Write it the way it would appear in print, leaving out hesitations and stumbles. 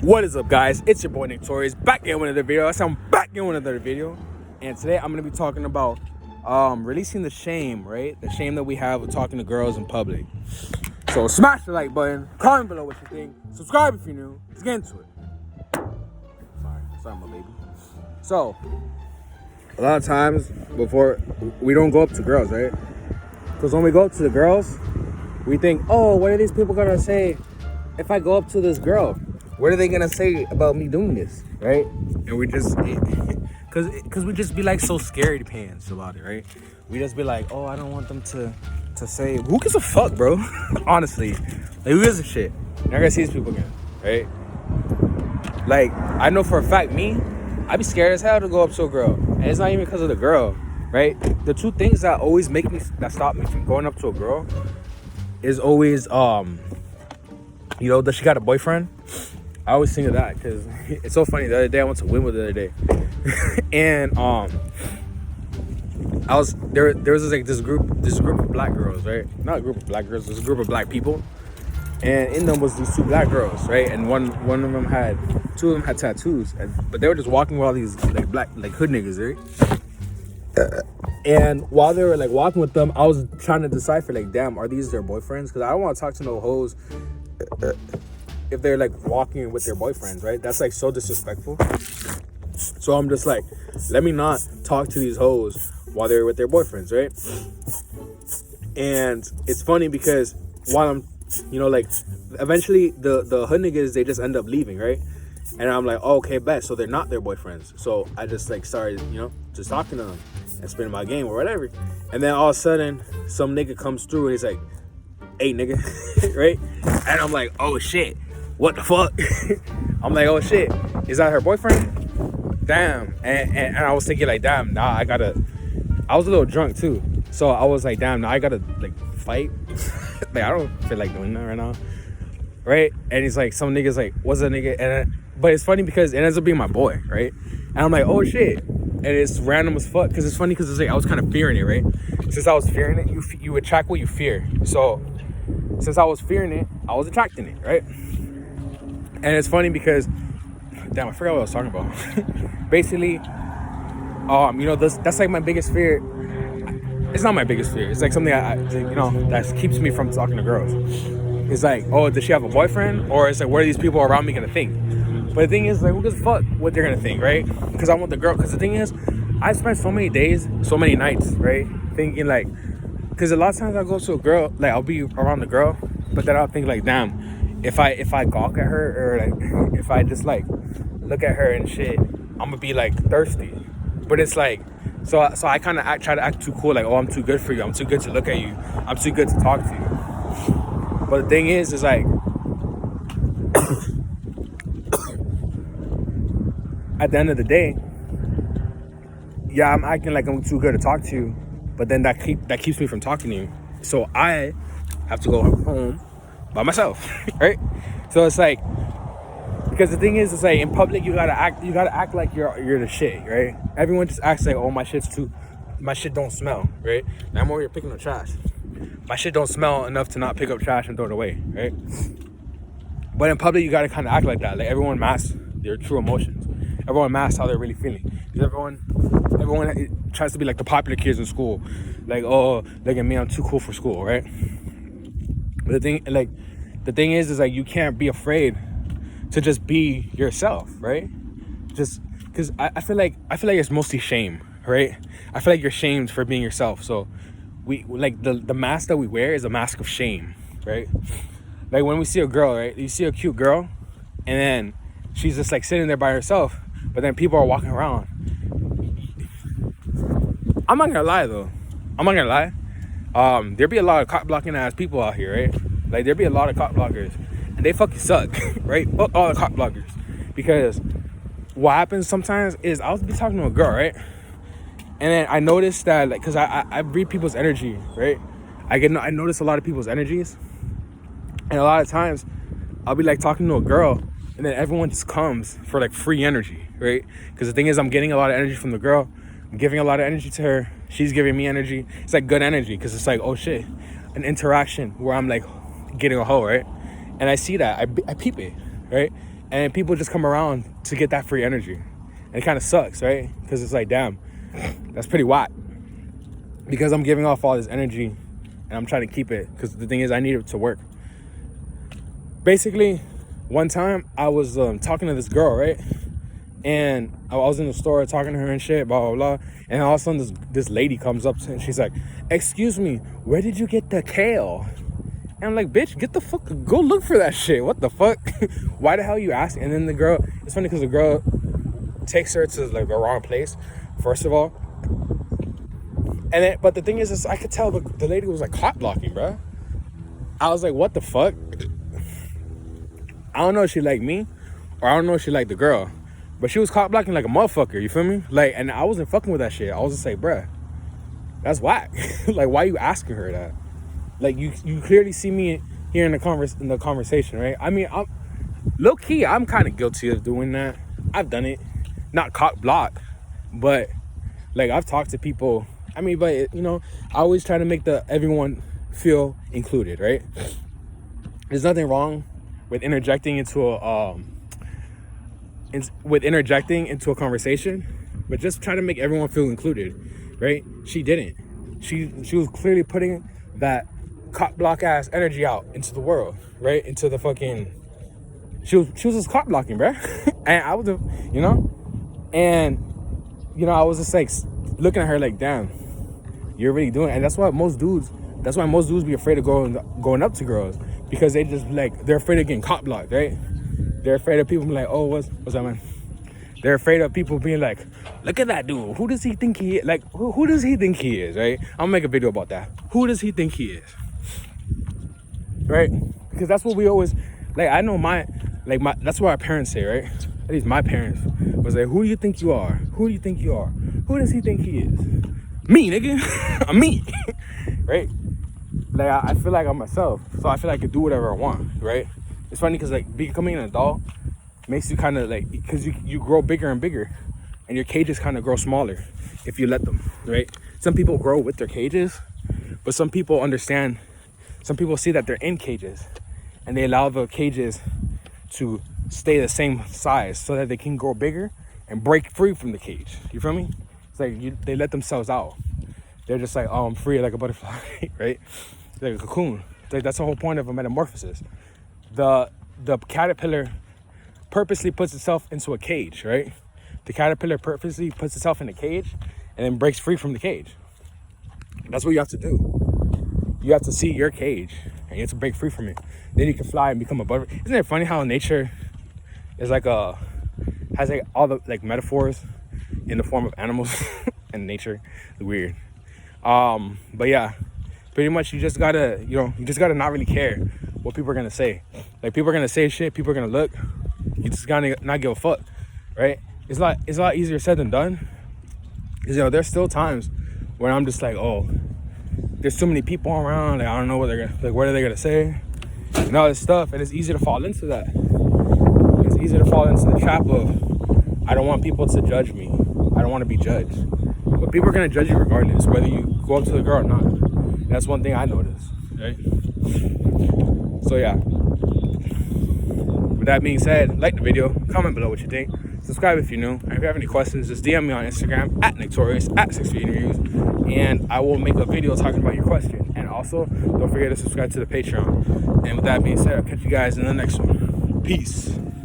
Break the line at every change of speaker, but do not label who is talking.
What is up, guys? It's your boy Nick Torius, back in with another video. I'm back in with another video, and today I'm gonna be talking about releasing the shame, right? The shame that we have of talking to girls in public. So smash the like button, comment below what you think, subscribe if you're new. Let's get into it. Sorry, my baby. So a lot of times before we don't go up to girls, right? Because when we go up to the girls, we think, oh, what are these people gonna say if I go up to this girl? What are they gonna say about me doing this, right? And we just, cause we just be like so scaredy pants about it, right? We just be like, oh, I don't want them to say. Who gives a fuck, bro? Honestly, like, who gives a shit? You're not gonna see these people again, right? Like, I know for a fact, I be scared as hell to go up to a girl, and it's not even because of the girl, right? The two things that always that stop me from going up to a girl is always, does she got a boyfriend? I always think of that because it's so funny. The other day I went to Wynwood the other day, and there was this group of black girls, right? Not a group of black girls, there's a group of black people, and in them was these two black girls, right? And two of them had tattoos, but they were just walking with all these black hood niggas, right? And while they were walking with them, I was trying to decipher damn, are these their boyfriends? Because I don't want to talk to no hoes if they're walking with their boyfriends, right? That's so disrespectful. So I'm just let me not talk to these hoes while they're with their boyfriends, right? And it's funny because while I'm, eventually the hood niggas, they just end up leaving, right? And I'm like, oh, okay, bet. So they're not their boyfriends. So I just started, just talking to them and spinning my game or whatever. And then all of a sudden, some nigga comes through and he's like, hey, nigga, right? And I'm like, oh, shit. What the fuck? I'm like, oh shit, is that her boyfriend? Damn. And I was thinking damn, nah, I was a little drunk too. So I was like, damn, now I gotta fight. I don't feel like doing that right now. Right? And he's some nigga's what's that nigga? But it's funny because it ends up being my boy, right? And I'm like, oh shit. And it's random as fuck because it's funny because I was kind of fearing it, right? Since I was fearing it, you attract what you fear. So since I was fearing it, I was attracting it, right? And it's funny because, damn, I forgot what I was talking about. Basically, that's my biggest fear. It's not my biggest fear. It's something that keeps me from talking to girls. It's oh, does she have a boyfriend? Or it's what are these people around me gonna think? But the thing is, who gives a fuck what they're gonna think, right? Because I want the girl. Because the thing is, I spent so many days, so many nights, right? Thinking because a lot of times I go to a girl, I'll be around the girl, but then I'll think damn, if I gawk at her or if I just look at her and shit, I'm gonna be thirsty. But it's so I kind of try to act too cool, oh, I'm too good for you, I'm too good to look at you, I'm too good to talk to you. But the thing is at the end of the day, yeah, I'm acting like I'm too good to talk to you, but then that keeps me from talking to you. So I have to go home by myself, right? So it's because the thing is, it's in public you gotta act like you're the shit, right? Everyone just acts oh, my shit don't smell, right? Now I'm over here picking up trash. My shit don't smell enough to not pick up trash and throw it away, right? But in public you gotta kind of act like that. Everyone masks their true emotions. Everyone masks how they're really feeling. Because everyone tries to be the popular kids in school. Oh, look at me, I'm too cool for school, right? But the thing is you can't be afraid to just be yourself, right? Just because I feel like it's mostly shame, right? I feel like you're shamed for being yourself. So we the mask that we wear is a mask of shame, right? When we see a girl, right? You see a cute girl, and then she's just sitting there by herself, but then people are walking around. I'm not gonna lie though. There be a lot of cock blocking ass people out here, right? There be a lot of cock blockers, and they fucking suck, right? Fuck all the cock blockers. Because what happens sometimes is I'll be talking to a girl, right? And then I notice that, because I read people's energy, right? I notice a lot of people's energies, and a lot of times I'll be talking to a girl, and then everyone just comes for free energy, right? Because the thing is, I'm getting a lot of energy from the girl. I'm giving a lot of energy to her. She's giving me energy. It's good energy because it's oh shit, an interaction where I'm getting a hoe, right? And I see that, I peep it, right? And people just come around to get that free energy. And it kind of sucks, right? Because it's like, damn, that's pretty whack. Because I'm giving off all this energy and I'm trying to keep it. Because the thing is, I need it to work. Basically, one time I was talking to this girl, right? And I was in the store talking to her and shit, blah, blah, blah. And all of a sudden, this lady comes up and she's like, excuse me, where did you get the kale? And I'm like, bitch, get the fuck, go look for that shit. What the fuck? Why the hell are you asking? And then the girl, it's funny because the girl takes her to like the wrong place, first of all. And then, but the thing is I could tell the lady was like clock blocking, bro. I was like, what the fuck? I don't know if she liked me or I don't know if she liked the girl. But she was clock blocking like a motherfucker, you feel me? Like, and I wasn't fucking with that shit. I was just like, bruh, that's whack. Like, why are you asking her that? Like, you clearly see me here in the conversation, right? I mean, I'm low key, I'm kind of guilty of doing that. I've done it, not cock block, but like I've talked to people. I mean, but you know, I always try to make everyone feel included, right? There's nothing wrong with interjecting into a conversation, but just try to make everyone feel included, right? She didn't. She was clearly putting that cock block ass energy out into the world, right? Into the fucking. She was just cock blocking, bro. And I was, you know, and you know, I was just like looking at her like, damn, you're really doing it. And that's why most dudes be afraid of going up to girls, because they just like, they're afraid of getting cock blocked, right? They're afraid of people being like, oh, what's that, man? They're afraid of people being like, look at that dude. Who does he think he is? Like, who does he think he is, right? I'll make a video about that. Who does he think he is? Right? Because that's what we always, like, I know that's what our parents say, right? At least my parents was like, who do you think you are? Who do you think you are? Who does he think he is? Me, nigga. I'm me. Right? Like, I feel like I'm myself. So I feel like I can do whatever I want, right? It's funny because like becoming an adult makes you kind of like, because you grow bigger and bigger and your cages kind of grow smaller if you let them, right? Some people grow with their cages, but some people understand, some people see that they're in cages and they allow the cages to stay the same size so that they can grow bigger and break free from the cage. You feel me? It's like they let themselves out. They're just like, oh, I'm free like a butterfly, right? It's like a cocoon. It's like, that's the whole point of a metamorphosis. The caterpillar purposely puts itself into a cage, right? The caterpillar purposely puts itself in a cage and then breaks free from the cage. That's what you have to do. You have to see your cage and you have to break free from it. Then you can fly and become a butterfly. Isn't it funny how nature is like has like all the like metaphors in the form of animals and nature? It's weird. But yeah, pretty much you just gotta not really care what people are gonna say. Like, people are gonna say shit, people are gonna look. You just gotta not give a fuck, right? It's a lot easier said than done. Because, you know, there's still times where I'm just like, oh, there's too many people around. Like, I don't know what what are they gonna say, and all this stuff. And it's easy to fall into that. It's easy to fall into the trap of, I don't want people to judge me. I don't want to be judged. But people are gonna judge you regardless, whether you go up to the girl or not. And that's one thing I noticed, right? So yeah, with that being said, like the video, comment below what you think, subscribe if you're new, and if you have any questions, just DM me on Instagram at Torius at 6 Feet Interviews, and I will make a video talking about your question. And also, don't forget to subscribe to the Patreon. And with that being said, I'll catch you guys in the next one. Peace.